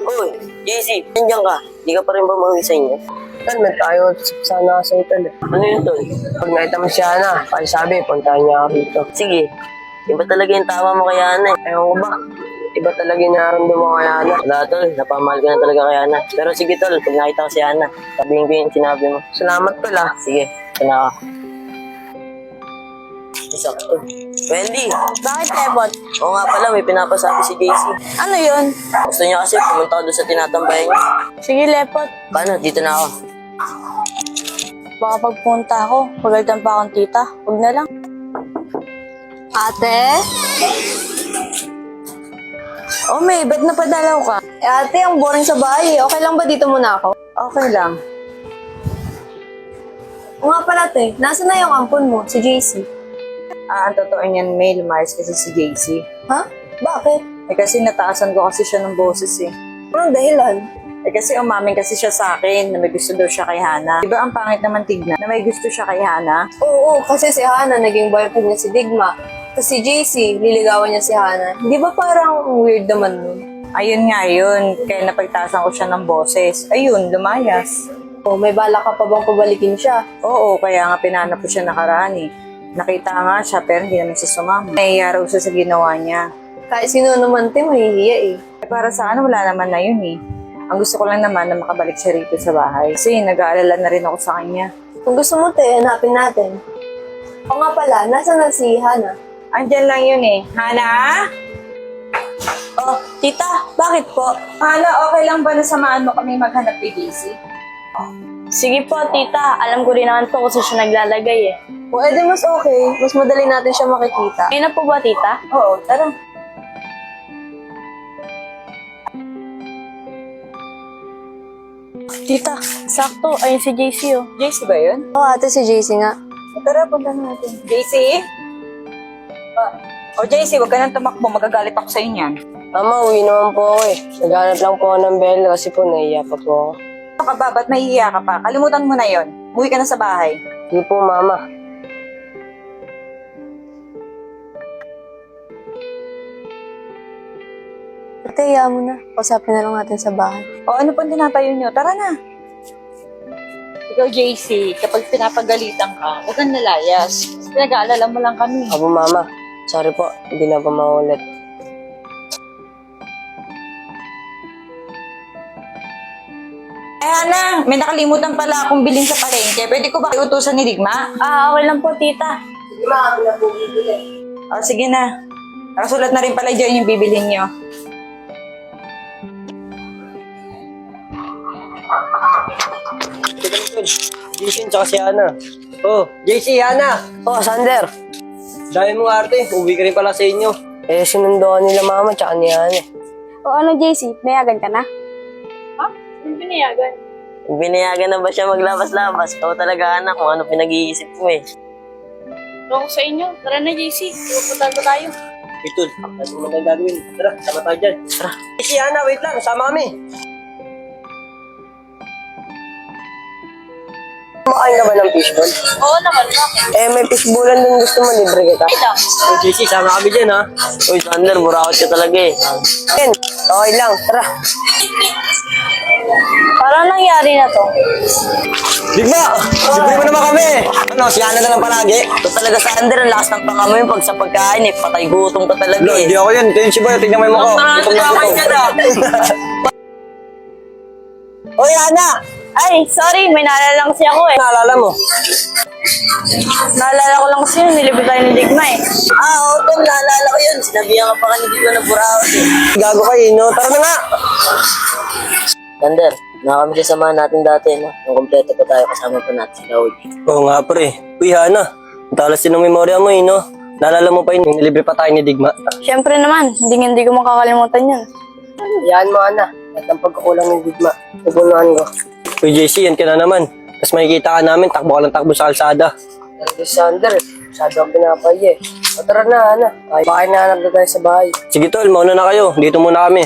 Uy, JC, nandiyan ka. Di ka pa rin ba mauwi sa inyo? Tol, may tayo sana sa tol. Ano yun, tol? Pag nakita mo si Ana, kaya sabi, puntahan niya ako rito. Sige, iba talaga yung tama mo kay Ana eh. Ewan ko ba? Iba talaga yung nararamdaman kay Ana. Wala, tol. Napamahal ko na talaga kay Ana. Pero sige, tol. Pag nakita ko si Ana, sabihin ko yung sinabi mo. Salamat tol ah. Sige, sana ka. Sakto. Wendy! Bakit, Lebot? Oo nga pala, may pinapasabi si JC. Ano yun? Gusto niya kasi pumunta ko doon sa tinatambayan niya. Sige, Lepot. Paano? Dito na ako. Baka pagpunta ako, pagalitan pa akong tita. Huwag na lang. Ate? Oh, May, ba't napadalaw ka? Ate, ang boring sa bahay. Okay lang ba dito muna ako? Okay lang. O nga pala, te. Nasaan na yung ampon mo? Si JC. Ang totoo niyan, May, lumayas kasi si JC. Ha? Bakit? Kasi nataasan ko kasi siya ng boses eh. Anong dahilan? Kasi umamin kasi siya sa akin na may gusto daw siya kay Hana. Diba ang pangit naman tignan na may gusto siya kay Hana? Oo, kasi si Hana naging boyfriend niya si Digma. Tapos si JC, liligawan niya si Hana. Di ba parang weird naman nun? Ayun nga yun, kaya napagtaasan ko siya ng boses. Ayun, lumayas. O, may bala ka pa bang pabalikin siya? Oo, kaya nga pinanap ko siya nakaraan eh. Nakita nga siya pero hindi naman siya sumama. Nahihiya raw siya sa ginawa niya. Kahit sino naman, te, mahihiya eh. Para sa ano, wala naman na yun eh. Ang gusto ko lang naman na makabalik siya rito sa bahay. Kasi nag-aalala na rin ako sa kanya. Kung gusto mo, te, hanapin natin. O nga pala, nasaan na si Hana? Andyan lang yun eh. Hana? Oh, tita, bakit po? Hana, okay lang ba na samahan mo kami maghanap kay JC? Sige po, tita. Alam ko rin naman po kung saan siya naglalagay eh. O, edi mas okay. Mas madali natin siya makikita. Ayun na po ba, tita? Oo, tara. Tita, sakto. Ayun si JC oh. JC ba yun? O, ate, si JC nga. Tara, punta natin. JC? JC, wag ka nang tumakbo. Magagalit ako sa inyan. Mama, uwi naman po ako eh. Naghanap lang po ako ng bell kasi po naiiyak pa po ako. Ano ka ba? Ba't mahihiya ka pa? Kalimutan mo na yon. Umuwi ka na sa bahay. Hindi po, Mama. Ate, hayaan mo na. Pasapin na lang natin sa bahay. O ano pang tinatayo nyo? Tara na. Ikaw, JC, kapag pinapagalitan ka, huwag kang nalayas. Pinag-aalala mo lang kami. Abo, Mama. Sorry po, hindi na po maulit. Hana, may nakalimutan pala akong bilhin sa palengke. Pwede ko ba iutusan ni Digma? Okay lang po, tita. Sige na. Nakasulat na rin pala dyan yung bibilhin nyo. JC, tsaka si Ana. Oh, JC, Ana. Oh, Sander. Dahil mo arte, uwi ka rin pala sa inyo. Eh, sinundoan nila Mama tsaka ni Ana. O ano, JC? Nayagan ka na? Ha? Ano pinayagan? Binayagan na ba siya maglabas-labas? Ikaw talaga, anak, kung ano pinag-iisip mo eh. Ako sa inyo. Tara na, JC. Pupunta ko tayo. Ito, ano mo tayo gagawin? Tara, sama tayo dyan. Tara. JC, Ana, wait lang. Sama kami. Kumakain ka ba ng fishball? Oo naman, bakit? Eh, may fishballan dun gusto mo, libre kita. Ito. Oh, JC, sama kami dyan, ha? Uy, Sander, burakot ka talaga eh. Ken, okay lang. Tara. Parang nangyari na to. Digma! Libre mo naman kami! Ano, si Ana na lang palagi? Ito talaga, Sander, ang lakas ng panga mo yung pag sa pagkain eh. Patay gutom ka talaga Lo, eh. hindi ako yun. Ito yung si Boy. Tignan mo yung mukha. Gutom na gutom. Oy, Ana! Ay, sorry. May naalala lang kasi ako eh. Naalala mo? Naalala ko lang kasi yun. Nilibre tayo ni Digma eh. Oo, Tom, naalala ko yun. Sinabihan ka pa kanina ko na burakot eh. Gago kayo, no? Tara na nga! Sander, nakakami siya samahan natin dati, no? Nung kompleto pa tayo, kasama pa natin sila Uli. Oo nga, pre. Uy, Hana. Ang talas din ng memorya mo, no? Naalala mo pa yun, yung nilibre pa tayo ni Digma. Siyempre naman. Hindi ko makakalimutan yun. Yan mo, Ana. At ang pagkakulang ng Digma, pupunuhan ko. Uy, JC, yan ka na naman. Tapos makikita ka namin, takbo ka lang takbo sa kalsada. Alexander, masyado ang pinapay eh. O tara na, Ana. Baka hinahanap na tayo sa bahay. Sige, tol. Mauna na kayo. Dito muna kami.